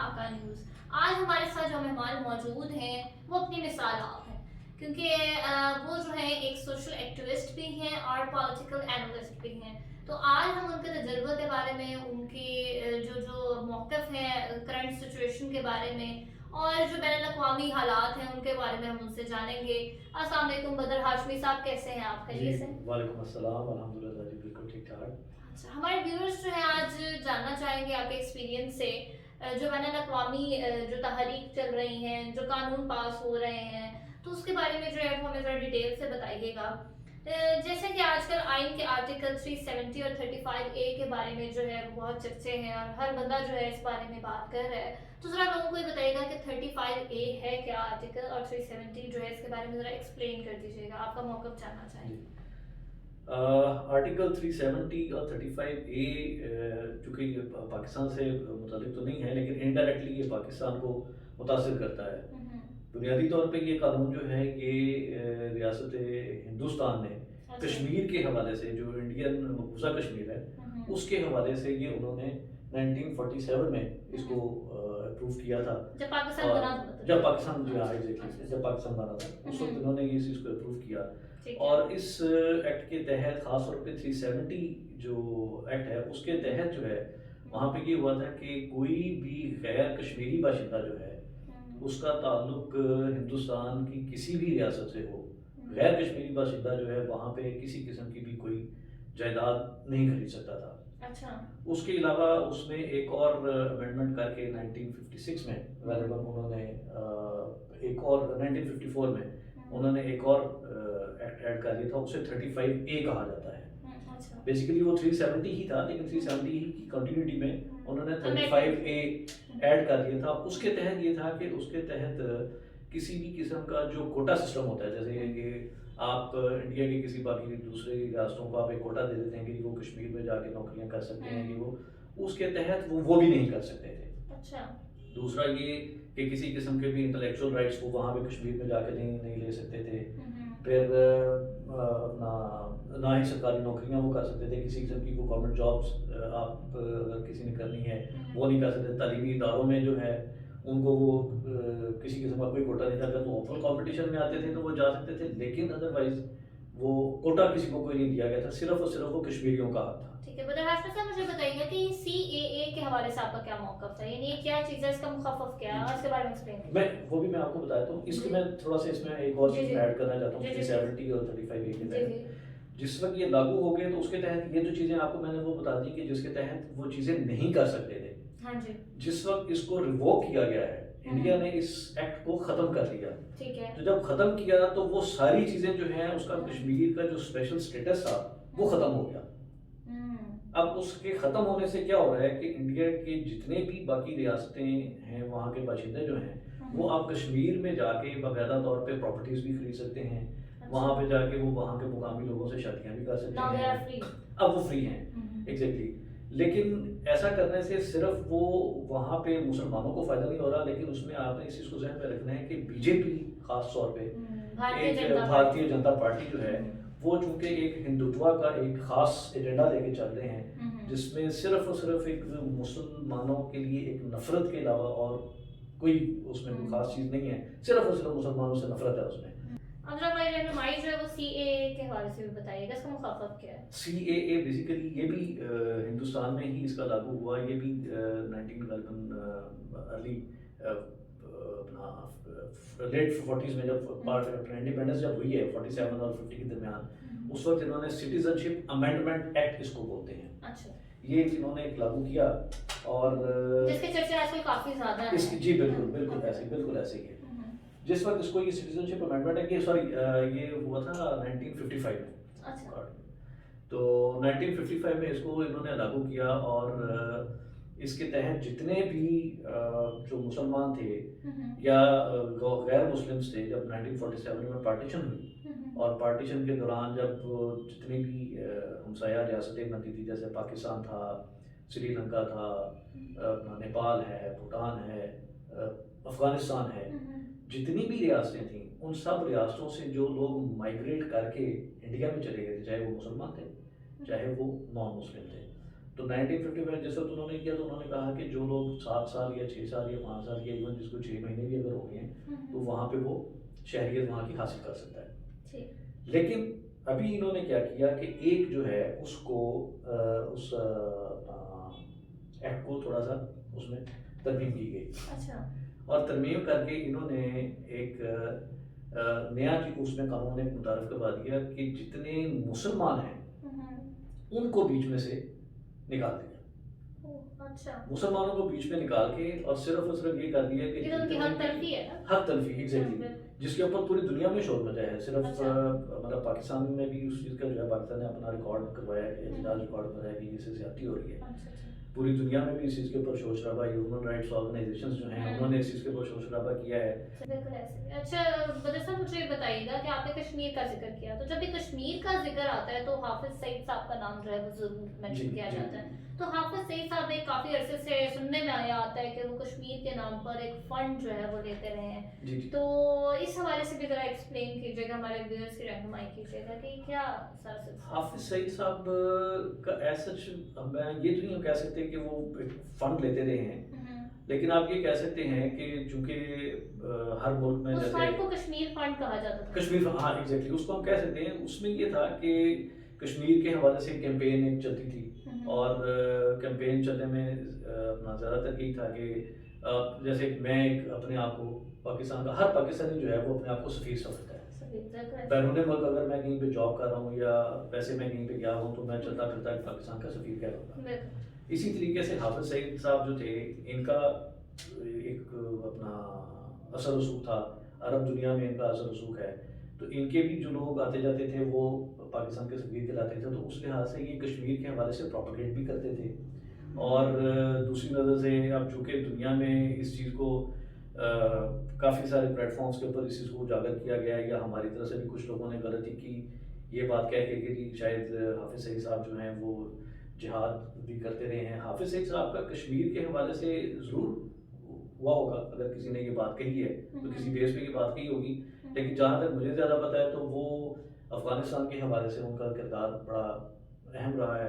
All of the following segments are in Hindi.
ढाका न्यूज़। आज हमारे साथ जो मेहमान मौजूद हैं, वो अपनी मिसाल आप हैं। क्योंकि वो जो है एक सोशल एक्टिविस्ट भी हैं और पॉलिटिकल एनालिस्ट भी हैं। तो आज हम उनके तजुर्बे के बारे में, उनके जो जो मौक़िफ़ हैं करंट सिचुएशन के बारे में और जो बैनुल-अक़वामी हालात हैं, उनके बारे में हम उनसे जानेंगे। अस्सलाम वालेकुम बदर हाशमी साहब, कैसे हैं आप? जी, खैरियत से? वालेकुम अस्सलाम, अल्हम्दुलिल्लाह जी, बिल्कुल ठीक-ठाक। अच्छा, हमारे व्यूअर्स जो हैं आज जानना चाहेंगे आपके एक्सपीरियंस से जो बैनुल-अक़वामी जो तहरीक चल रही हैं, जो कानून पास हो रहे हैं, तो उसके बारे में जो है वो हमें ज़रा डिटेल से बताइएगा। जैसे कि आजकल आइन के आर्टिकल 370 और 35 ए के बारे में जो है वो बहुत चर्चे हैं और हर बंदा जो है इस बारे में बात कर रहा है। तो ज़रा लोगों को ये बताइएगा कि 35 ए है क्या आर्टिकल और 370 जो है इसके बारे में ज़रा एक्सप्लेन कर दीजिएगा। आपका मौक़िफ़ जानना जी। चाहेंगे। आर्टिकल 370 और 35 ए चूँकि ये पाकिस्तान से मुतल्लिक तो नहीं है, लेकिन इनडायरेक्टली ये पाकिस्तान को मुतासिर करता है। हुँ, हुँ। बुनियादी तौर पे ये कानून जो है ये रियासत हिंदुस्तान ने अच्छा। कश्मीर के हवाले से, जो इंडियन मकबूज़ा कश्मीर है, हुँ, हुँ। उसके हवाले से ये उन्होंने 1947 में हुँ, इसको हुँ। अप्रूव किया था। जब पाकिस्तान और बना था मतलब जब ये? पाकिस्तान जी हाँ, अच्छा, अच्छा, एग्ज़ैक्टली अच्छा। जब पाकिस्तान बना था, हुँ, उस वक़्त हुँ। इन्होंने ये इस चीज़ को अप्रूव किया। ठीक है। और इस एक्ट के तहत ख़ास तौर पे 370 जो एक्ट है, उसके तहत जो है, वहाँ पे ये हुआ था कि कोई भी गैर कश्मीरी बाशिंदा जो है, हुँ, उसका ताल्लुक हिंदुस्तान की किसी भी रियासत से हो, हुँ। गैर कश्मीरी बाशिंदा जो है, वहाँ पे किसी किस्म की भी कोई जायदाद नहीं खरीद सकता था। अच्छा। उसके अलावा उसमें एक और अमेंडमेंट करके 1956 में हुँ, ग़ालिबन उन्होंने एक और 1954 में हुँ, उन्होंने एक और एक्ट ऐड कर दिया था, उसे 35 ए कहा जाता है। हुँ, अच्छा। बेसिकली वो 370 ही था, लेकिन 370 ही की कंटिन्यूटी में हुँ, उन्होंने अमेंडमेंट 35 किया। ए हुँ, ऐड कर दिया था। उसके तहत ये था कि उसके तहत किसी भी किस्म का जो कोटा सिस्टम होता है, जैसे हुँ, कि आप इंडिया के किसी बाकी दूसरे रियासतों को आप एक कोटा दे देते हैं कि वो कश्मीर में जाके नौकरियाँ कर सकते हैं, कि हुँ, वो उसके तहत वो भी नहीं कर सकते थे। अच्छा। दूसरा ये कि किसी किस्म के भी इंटेलेक्चुअल राइट्स वो वहाँ पे कश्मीर में जाके नहीं नहीं ले सकते थे। हुँ, हुँ, फिर अपना ना ही सरकारी नौकरियाँ वो कर सकते थे, किसी किस्म की वो गवर्नमेंट जॉब्स आप अगर किसी ने करनी है, हुँ, वो नहीं कर सकते। तालीमी इदारों में जो है, उनको वो किसी किस्म का कोई कोटा नहीं था। अगर वो ओपन कॉम्पिटिशन में आते थे तो वो जा सकते थे, लेकिन अदरवाइज़ वो कोटा किसी को कोई नहीं दिया गया था, सिर्फ़ और सिर्फ़ वो कश्मीरियों का हक था। ठीक है। बदर हाशमी साहब मुझे बताइएगा कि सीएए के हवाले से आपका क्या मौक़िफ़ था? यानी ये क्या चीज़ है, इसका मुख़फ़्फ़फ़ क्या है? और इसके बारे में एक्सप्लेन कीजिए। मैं आपको बता देता हूँ। इसके जी। मैं थोड़ा-सा इसमें एक और जी, चीज़ जी। मैं ऐड करना चाहता हूँ जी, जी, प्लीज़। 370 और 35 ए के जी, जी। तहत। जिस वक़्त ये लागू हो गए तो उसके तहत ये जो चीज़ें आपको मैंने वो बता दी कि जिसके तहत वो चीज़ें नहीं कर सकते थे। हाँ जी। जिस वक़्त इसको रिवोक किया गया है, हुँ, इंडिया हुँ, ने इस एक्ट को ख़त्म कर दिया। ठीक है। तो जब ख़त्म किया तो वो सारी चीज़ें जो हैं, उसका हुँ, कश्मीर का जो स्पेशल स्टेटस था, वो हुँ, ख़त्म हो गया। हुँ, अब उसके ख़त्म होने से क्या हो रहा है कि इंडिया के जितने भी बाकी रियासतें हैं, वहाँ के बाशिंदे जो हैं, हुँ, वो हुँ। अब कश्मीर में जाके बाकायदा तौर पे प्रॉपर्टीज़ भी खरीद सकते हैं। अच्छा। वहाँ पे जाके वो वहाँ के मुकामी लोगों से शादियाँ भी कर सकते नाउ दे आर हैं। फ्री। अब वो फ्री हैं, हुँ, हुँ, एग्ज़ैक्टली। लेकिन ऐसा करने से सिर्फ़ वो वहाँ पे मुसलमानों को फ़ायदा नहीं हो रहा, लेकिन उसमें आपने इस चीज़ को ज़हन में रखना है कि बीजेपी ख़ास तौर पे हुँ, भारतीय एक जनता पार्टी। भारतीय जनता पार्टी जो हुँ, है, हुँ, वो चूँकि एक हिंदुत्व का एक ख़ास एजेंडा लेके चल रहे हैं, हुँ, हुँ। जिसमें सिर्फ़ और सिर्फ़ एक मुसलमानों के लिए एक नफ़रत के अलावा और कोई उसमें कोई ख़ास हुँ, चीज़ नहीं है। सिर्फ़ और सिर्फ़ मुसलमानों से नफ़रत है उसमें। हुँ। अब जरा हमारी रहनुमाई जो है वो सीएए के हवाले से भी बताइएगा, इसका मुख़फ़्फ़फ़ क्या है? सीएए बेसिकली ये भी हिंदुस्तान में ही इसका लागू हुआ। ये भी 19 करीबन अर्ली अपना लेट 40s में जब हुँ, पार्ट अपना इंडिपेंडेंस जब हुई है 47 और 50 के दरमियान, हुँ, उस वक़्त इन्होंने सिटीज़नशिप अमेंडमेंट एक्ट इसको बोलते हैं। अच्छा। ये इन्होंने एक लागू किया और जिसकी चर्चा आजकल काफ़ी ज़्यादा है। इसकी जी हाँ, बिल्कुल, हाँ। बिल्कुल ऐसे ही है। हुँ, हुँ। जिस वक़्त इसको ये सिटीज़नशिप अमेंडमेंट है कि सॉरी ये हुआ था 1955 में अच्छा। अकॉर्डिंग। तो 1955 में इसको इन्होंने लागू किया और इसके तहत जितने भी जो मुसलमान थे हुँ, हुँ। या गैर मुस्लिम्स थे, जब 1947 में पार्टीशन हुई हुँ, हुँ। और पार्टीशन के दौरान जब जितनी भी हमसाया रियासतें बनती थी, जैसे पाकिस्तान था, श्रीलंका था, अपना नेपाल है, भूटान है, अफ़गानिस्तान है, हुँ, हुँ। जितनी भी रियासतें थीं, उन सब रियासतों से जो लोग माइग्रेट करके इंडिया में चले गए थे, चाहे वो मुसलमान थे, हुँ, चाहे वो नॉन मुस्लिम थे, तो 1955 जिस वक्त उन्होंने किया तो उन्होंने कहा कि जो लोग 7 साल या 6 साल या 5 साल या इवन जिसको 6 महीने भी अगर हो गए हैं तो वहाँ पे वो शहरियत वहाँ की हासिल कर सकता है। ठीक। लेकिन अभी इन्होंने क्या किया कि एक जो है उसको उस एक्ट को थोड़ा सा उसमें तरमीम की गई अच्छा। और तरमीम करके इन्होंने एक नया उसमें कानून एक मुतारफ करवा दिया कि जितने मुसलमान हैं उनको बीच में से निकाल दिया। अच्छा। मुसलमानों को बीच में निकाल के और सिर्फ ये कर दिया कि ये तो उनकी हक तलफी है ना? हक तलफी एग्जैक्टली, जिसके ऊपर पूरी दुनिया में शोर मचा है। सिर्फ अच्छा। मतलब पाकिस्तान में भी उस चीज़ का जो है पाकिस्तान ने अपना रिकॉर्ड करवाया है, एहतजाज रिकॉर्ड कराया कि इससे ज्यादती हो रही है। अच्छा। पूरी दुनिया में भी इस चीज़ के ऊपर शोर शराबा, ह्यूमन राइट्स ऑर्गेनाइजेशंस जो हैं उन्होंने इस चीज़ के ऊपर शोर शराबा किया है। बिल्कुल ऐसे ही। अच्छा बदर साहब मुझे ये बताइएगा कि आपने कश्मीर का जिक्र किया, तो जब भी कश्मीर का जिक्र आता है तो हाफिज सईद साहब का नाम जो है वो जरूर जी मेंशन किया जी जाता है। तो हाफिज सईद साहब ने काफी अरसे से सुनने में आया आता है कि वो कश्मीर के नाम पर एक फंड जो है वो लेते रहे हैं। जी जी। तो इस हवाले से भी जरा एक्सप्लेन कीजिएगा, हमारे व्यूअर्स की रहनुमाई कीजिएगा कि क्या सारा सिलसिला। हाफिज सईद साहब का एज सच मैं ये तो नहीं कह सकते कि वो एक फंड लेते रहे हैं, लेकिन आप ये कह सकते हैं कि चूंकि हर मुल्क में उस जैसे फंड को कश्मीर फंड कहा जाता था। कश्मीर, हाँ एग्जैक्टली उसको हम कह सकते हैं। उसमें ये था कि कश्मीर के हवाले से कैंपेन एक चलती थी और कैंपेन चलने में अपना ज़्यादातर यही था कि जैसे मैं एक अपने आप को पाकिस्तान का, हर पाकिस्तानी जो है वो अपने आप को सफ़ीर समझता है। बैरून मुल्क अगर मैं कहीं पे जॉब कर रहा हूँ या वैसे मैं कहीं पे गया हूँ तो मैं चलता फिरता पाकिस्तान का सफ़ीर कहलाऊंगा। इसी तरीके से हाफिज सईद साहब जो थे इनका एक अपना असर रसूख था, अरब दुनिया में इनका असर रसूख है। तो इनके भी जो लोग आते जाते थे वो पाकिस्तान के सफ़ीर कहलाते थे, तो उस लिहाज से ये कश्मीर के हवाले से प्रोपेगेट भी करते थे। और दूसरी नज़र से अब चूँकि दुनिया में इस चीज़ को काफ़ी सारे प्लेटफॉर्म्स के ऊपर इस चीज़ को उजागर किया गया है या हमारी तरफ से भी कुछ लोगों ने गलती की ये बात कह के कि शायद हाफिज सईद साहब जो हैं वो जिहाद भी करते रहे हैं। हाफिज सईद साहब का कश्मीर के हवाले से ज़रूर हुआ होगा, अगर किसी ने ये बात कही है तो किसी बेस पे ये बात कही होगी, लेकिन जहाँ तक मुझे ज़्यादा पता है तो वो अफ़गानिस्तान के हवाले से उनका किरदार बड़ा अहम रहा है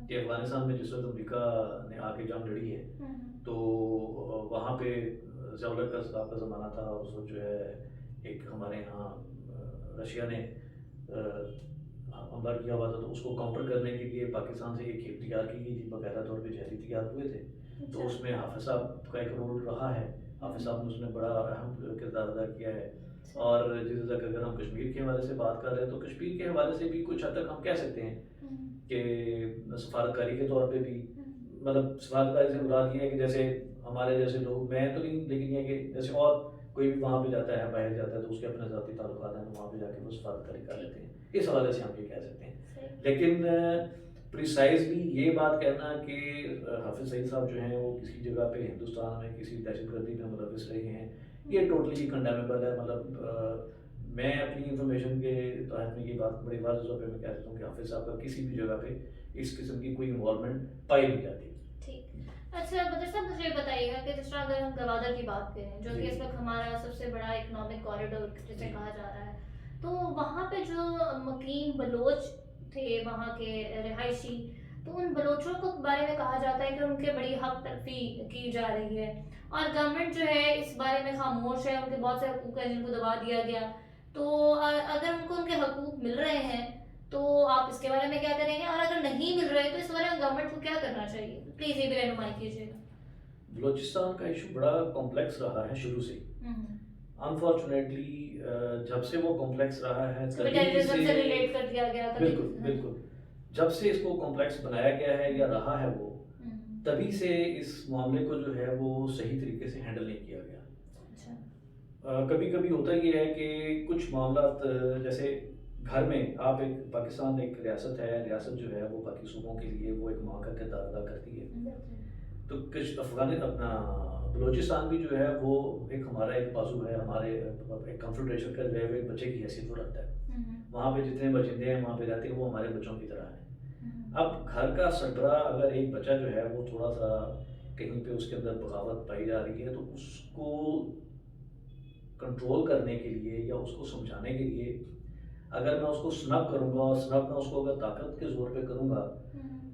कि अफ़गानिस्तान में जिस वक्त अमेरिका ने आके जंग लड़ी है तो वहाँ पे ज़ियाउल का साहब का ज़माना था, उस वक्त जो है एक हमारे यहाँ रशिया ने हमला किया हुआ था, तो उसको काउंटर करने के लिए पाकिस्तान से एक खेप तैयार की गई थी, बाकायदा तौर पे जहरी तैयार हुए थे। तो उसमें हाफिज साहब का एक रोल रहा है, हाफिज साहब ने उसमें बड़ा अहम किरदार अदा किया है। और जिस तक अगर हम कश्मीर के हवाले से बात कर रहे हैं तो कश्मीर के हवाले से भी कुछ हद तक हम कह सकते हैं कि सफारतकारी के तौर पे भी, मतलब सफारतकारी से मुराद ये है कि जैसे हमारे जैसे लोग, मैं तो नहीं, लेकिन ये कि जैसे और कोई भी वहाँ पे जाता है, बाहर जाता है तो उसके अपने ज़ाती ताल्लुकात हैं, तो वहाँ पे जाके वो सफारतकारी कर लेते हैं। इस हवाले से हम ये कह सकते हैं। लेकिन प्रिसाइजली ये बात कहना कि हाफिज सईद साहब जो हैं वो किसी जगह पे हिंदुस्तान में किसी दहशतगर्दी में मुलविस रहे हैं, ये टोटली कंडेमेबल है। मतलब मैं अपनी इंफॉर्मेशन के तहत में ये बात बड़ी वाज़ेह तौर पे मैं कह सकता हूँ कि हाफिज साहब का किसी भी जगह पे इस किस्म की कोई इन्वॉल्वमेंट पाई नहीं जाती। अच्छा बदर साहब मुझे बताइएगा कि जिस तरह अगर हम गवादर की बात करें जो कि इस वक्त हमारा सबसे बड़ा इकोनॉमिक कॉरिडोर जिसे कहा जा रहा है, तो वहाँ पे जो मुकीम बलोच थे वहाँ के रिहायशी, तो उन बलोचों को बारे में कहा जाता है कि उनके बड़ी हक तलफी की जा रही है और गवर्नमेंट जो है इस बारे में खामोश है, उनके बहुत से हकूक हैं जिनको दबा दिया गया। तो अगर उनको उनके हकूक मिल रहे हैं तो आप इसके बारे में क्या करेंगे, और अगर नहीं मिल रहे तो इस बारे में गवर्नमेंट को क्या करना चाहिए, प्लीज ये भी रहनुमाई कीजिएगा। बलोचिस्तान का इशू बड़ा कॉम्प्लेक्स रहा है शुरू से। अनफॉर्चुनेटली जब से वो कॉम्प्लेक्स रहा है टेररिज्म से रिलेट कर दिया गया, बिल्कुल बिल्कुल, जब से इसको कॉम्प्लेक्स बनाया गया है या रहा है वो, तभी से इस मामले को जो है वो सही तरीके से हैंडल नहीं किया गया। कभी कभी होता ये है कि कुछ मामला जैसे घर में आप एक पाकिस्तान एक रियासत है, रियासत जो है वो बाकी सूबों के लिए वो एक माँ का किरदार अदा करती है। तो अपना बलोचिस्तान भी जो है वो एक हमारा एक बाजू है, हमारे एक कॉन्फेडरेशन का जो है वो एक बच्चे की हैसियत वो रखता है। वहाँ पे जितने बचिंदे हैं वहाँ पे रहते हैं वो हमारे बच्चों की तरह हैं। अब घर का सरबराह अगर एक बच्चा जो है वो थोड़ा सा कहीं पे उसके अंदर बगावत पाई जा रही है तो उसको कंट्रोल करने के लिए या उसको समझाने के लिए अगर मैं उसको स्नब करूँगा और स्नब में उसको अगर ताकत के जोर पे करूँगा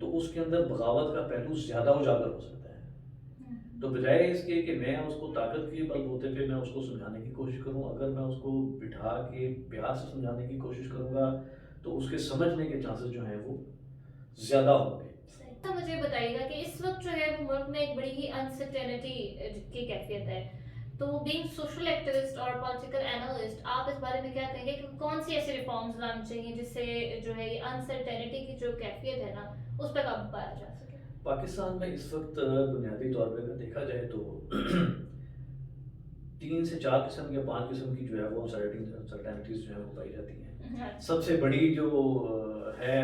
तो उसके अंदर बगावत का पहलू ज़्यादा उजागर हो सकता है। तो बजाय इसके कि मैं उसको ताकत के बलबूते पे मैं उसको समझाने की कोशिश करूँ, अगर मैं उसको बिठा के प्यार से समझाने की कोशिश करूँगा, तो उसके समझने के चांसेस जो हैं वो ज़्यादा होंगे। तो मुझे बताइएगा कि इस वक्त जो है वो मुल्क में एक बड़ी ही अनसर्टेनिटी की कैफियत है। तो बीइंग सोशल एक्टिविस्ट और पॉलिटिकल एनालिस्ट, आप इस बारे में क्या कहेंगे कि कौन सी ऐसी रिफॉर्म्स लानी चाहिए जिससे जो है ये अनसर्टेनिटी की जो कैफियत है ना, उस पर काबू पाया जा सके? पाकिस्तान में इस वक्त बुनियादी तौर पे अगर देखा जाए तो 3 से 4 किस्म या 5 किस्म की जो है वो अनसर्टेनिटीज़ जो है वो पाई जाती हैं। अच्छा। सबसे बड़ी जो है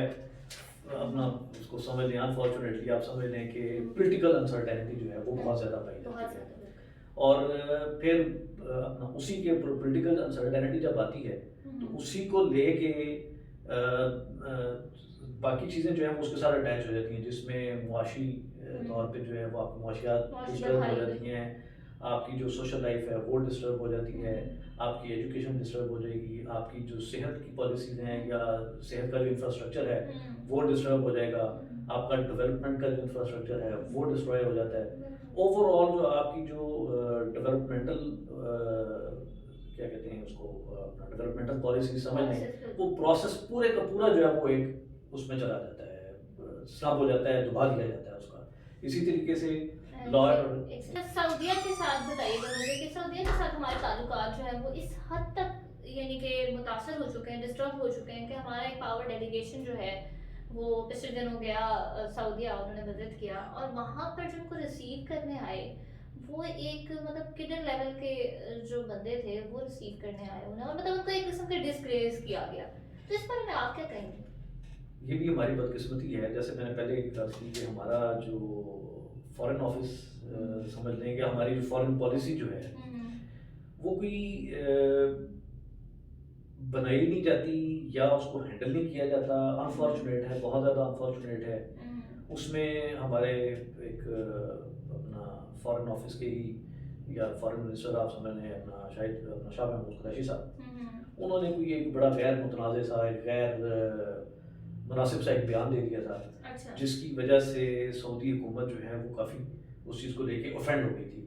अपना उसको समझ लें, अनफॉर्चुनेटली आप समझ लें कि पॉलिटिकल अनसर्टेनिटी जो है वो बहुत ज़्यादा पाई बहुत जाती है। ज़्यादा बिल्कुल। और फिर अपना उसी के पॉलिटिकल अनसर्टेनिटी जब आती है तो उसी को लेके बाकी चीज़ें जो हैं वो उसके साथ अटैच हो जाती हैं, जिसमें मुआशी तौर पे जो है वो आपकी मुआशियात मुआशी डिस्टर्ब हो तबाही जाती हैं, आपकी जो सोशल लाइफ है वो डिस्टर्ब हो जाती है, हम्म। आपकी एजुकेशन डिस्टर्ब हो जाएगी, आपकी जो सेहत की पॉलिसीज़ हैं या सेहत का जो इंफ्रास्ट्रक्चर है वो डिस्टर्ब हो जाएगा, आपका डेवलपमेंट का जो इंफ्रास्ट्रक्चर है वो डिस्ट्रॉय हो जाता है। ओवरऑल जो आपकी जो डेवलपमेंटल क्या कहते हैं उसको अपना डेवलपमेंटल पॉलिसी समझ लें, वो प्रोसेस पूरे का पूरा जो है वो एक उसमें चला जाता है, स्लब हो जाता है, दबा दिया जाता है उसका। इसी तरीके से लॉ सऊदीया के साथ बताइएगा मुझे कि सऊदीया के साथ हमारे ताल्लुकात जो है वो इस हद तक यानी कि मुतासर हो चुके हैं, डिस्टर्ब हो चुके हैं कि हमारा एक पावर डेलीगेशन जो है वो पिछले दिनों गया सऊदीया, उन्होंने विजिट किया और वहाँ पर जो उनको रिसीव करने आए वो एक मतलब किडन लेवल के जो बंदे थे वो रिसीव करने आए उन्हें, और मतलब उनको एक किस्म का डिस्ग्रेस किया गया। तो इस बारे में आप क्या कहेंगे? ये भी हमारी बदकिस्मती है, जैसे मैंने पहले एक बात की कि हमारा जो फॉरेन ऑफिस समझ लें कि हमारी जो फॉरेन पॉलिसी जो है वो कोई बनाई नहीं जाती या उसको हैंडल नहीं किया जाता। अनफॉर्चुनेट है, बहुत ज़्यादा अनफॉर्चुनेट है। उसमें हमारे एक अपना फॉरेन ऑफिस के ही या फॉरेन मिनिस्टर आप समझ लें अपना शायद अपना शाह महमूद कुरैशी साहब, उन्होंने कोई एक बड़ा गैर मुतनाज़ सा एक गैर मुनासिब सा एक बयान दे दिया था, अच्छा। जिसकी वजह से सऊदी हुकूमत जो है वो काफ़ी उस चीज़ को लेके ऑफेंड हो गई थी।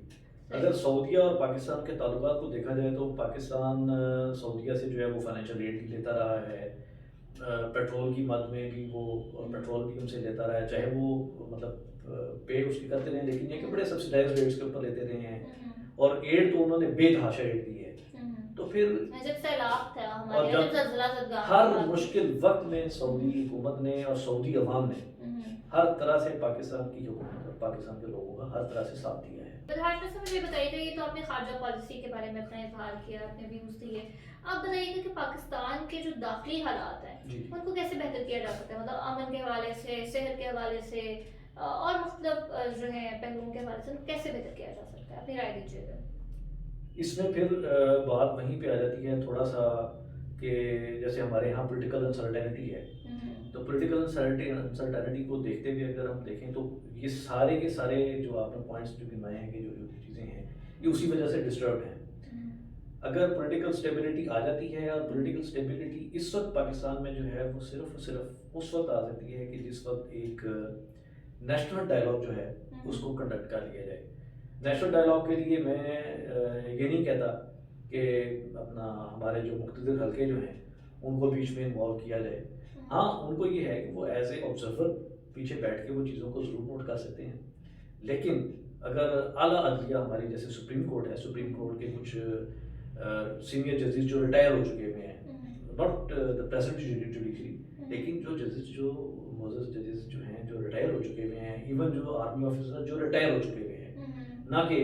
अगर सऊदीया और पाकिस्तान के ताल्लुकात को देखा जाए तो पाकिस्तान सऊदीया से जो है वो फाइनेंशियल एड भी लेता रहा है, पेट्रोल की मद में भी वो पेट्रोल भी उनसे लेता रहा है, चाहे वो मतलब पे उसकी करते रहे, लेकिन ये कि बड़े सब्सिडाइज रेट्स के ऊपर लेते रहे हैं और एड तो उन्होंने बेतहाशा एड दी है। तो फिर जब सैलाब था और हमारे जब जल्जला जब हर मुश्किल वक्त में सऊदी हुकूमत ने और सऊदी अवाम ने हर तरह से पाकिस्तान की हुकूमत और पाकिस्तान के लोगों का हर तरह से साथ दिया है। प्रधान से मुझे बताइएगा, ये तो आपने खारजा पॉलिसी के बारे में अपना इजहार किया, अपने व्यूज दिए। आप बताइएगा कि पाकिस्तान के जो दाखिली हालात हैं उनको कैसे बेहतर किया जा सकता है, मतलब अमन के हवाले से, सेहत के हवाले से और मुख्तलिफ जो है पहलुओं के हवाले से उनको कैसे बेहतर किया जा सकता है, अपनी राय दीजिएगा। इसमें फिर बात वहीं पे आ जाती है थोड़ा सा कि जैसे हमारे यहाँ पॉलिटिकल अनसर्टेनिटी है, तो पॉलिटिकल अनसर्टेनिटी को देखते हुए अगर हम देखें तो ये सारे के सारे जो आपने पॉइंट्स जो गिनवाए हैं कि जो जो चीज़ें हैं ये उसी वजह से डिस्टर्ब हैं। अगर पॉलिटिकल स्टेबिलिटी आ जाती है, और पॉलिटिकल स्टेबिलिटी इस वक्त पाकिस्तान में जो है वो सिर्फ उस वक्त आ सकती है कि जिस वक्त एक नेशनल डायलॉग जो है उसको कंडक्ट कर लिया जाए। नेशनल डायलॉग के लिए मैं ये नहीं कहता कि अपना हमारे जो मुख्तलिफ हल्के जो हैं उनको बीच में इन्वॉल्व किया जाए। हाँ, उनको ये है कि वो एज ए ऑब्जर्वर पीछे बैठ के वो चीज़ों को ज़रूर नोट कर सकते हैं, लेकिन अगर आला अदलिया हमारी जैसे सुप्रीम कोर्ट है, सुप्रीम कोर्ट के कुछ सीनियर जजेस जो रिटायर हो चुके हुए हैं, नॉट द प्रेजेंट जुडिशरी, लेकिन जो जजेस जो मोजस जजेस जो हैं जो रिटायर हो चुके हुए हैं, इवन जो आर्मी ऑफिसर जो रिटायर हो चुके हुए हैं, ना कि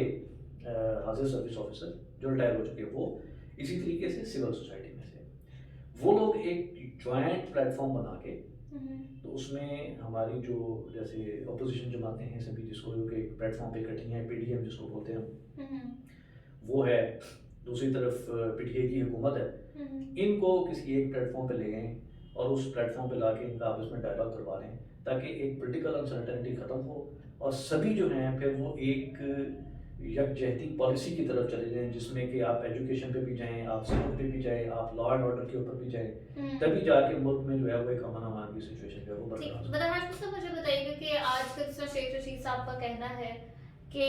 हाजिर सर्विस ऑफिसर जो रिटायर हो चुके हैं, वो इसी तरीके से सिविल सोसाइटी में से वो लोग एक जॉइंट प्लेटफॉर्म बना के, तो उसमें हमारी जो जैसे अपोजिशन जमातें हैं सभी जिसको एक प्लेटफॉर्म पे इकट्ठी हैं, पीडीएम जिसको बोलते हैं वो है, दूसरी तरफ पीटीआई की हुकूमत है, इनको किसी एक प्लेटफॉर्म पे ले गए और उस प्लेटफॉर्म पे ला के इनका आपस में डायलॉग करवा लें ताकि एक पॉलिटिकल अनसर्टेनिटी ख़त्म हो और सभी जो हैं फिर वो एक यकजहती पॉलिसी की तरफ चले जाएं, जिसमें कि आप एजुकेशन पे भी जाएं, आप सेहत पे भी जाएं, आप लॉ एंड ऑर्डर के ऊपर भी जाएं, तभी जाके मुल्क में जो है वो एक अमन अमान की सिचुएशन जो है वो ठीक, बरकरार हो। बदर हाशमी साहब मुझे बताइएगा कि आजकल जिस तरह शेख रशीद साहब का कहना है कि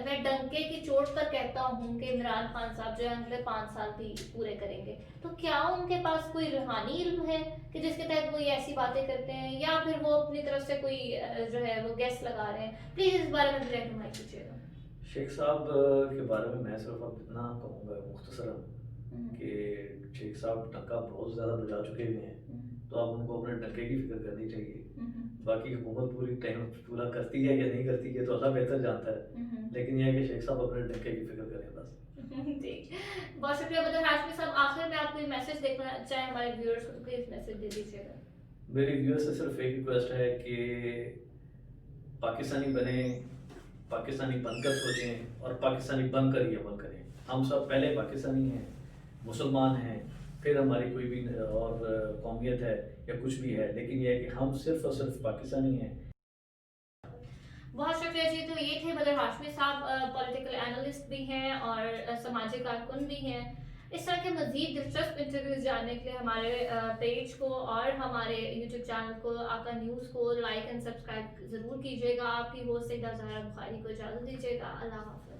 मैं डंके की चोट पर कहता हूँ कि इमरान खान साहब जो है अगले 5 साल भी पूरे करेंगे, तो क्या उनके पास कोई रूहानी इल्म है कि जिसके तहत वो ये ऐसी बातें करते हैं, या फिर वो अपनी तरफ से कोई जो है वो गेस लगा रहे हैं? प्लीज इस बारे में मुझे रहनुमाई कीजिएगा। शेख साहब के बारे में मैं सिर्फ अब इतना कहूँगा मुख्तसरन हम्म, कि शेख साहब डंका बहुत ज़्यादा बजा चुके हुए हैं, हम्म, तो अब उनको अपने डंके की फिक्र करनी चाहिए। हम्म, बाकी हुकूमत पूरी टाइम पूरा करती है या नहीं करती है तो अल्लाह बेहतर जानता है, हम्म, लेकिन यह है कि शेख साहब अपने डंके की फिक्र करें बस। ठीक, बहुत शुक्रिया बदर हाशमी साहब। आखिर में आप कोई मैसेज देखना चाहें हमारे व्यूअर्स को तो प्लीज मैसेज दे दीजिएगा। मेरी व्यूअर से सिर्फ एक रिक्वेस्ट है कि पाकिस्तानी बने, पाकिस्तानी बनकर सोचें और पाकिस्तानी बनकर ही अमल करें। हम सब पहले पाकिस्तानी हैं, मुसलमान हैं, फिर हमारी कोई भी और कौमियत है या कुछ भी है, लेकिन यह है कि हम सिर्फ और सिर्फ पाकिस्तानी हैं। बहुत शुक्रिया जी। तो ये थे बदर हाशमी साहब, पॉलिटिकल एनालिस्ट भी हैं और सामाजिक कारकुन भी हैं। इस तरह के मजीद दिलचस्प इंटरव्यूज जानने के लिए हमारे पेज को और हमारे यूट्यूब चैनल को आका न्यूज़ को लाइक एंड सब्सक्राइब ज़रूर कीजिएगा। आपकी होस्ट सईदा ज़हरा बुखारी को इजाज़त दीजिएगा। अल्लाह हाफ़िज़।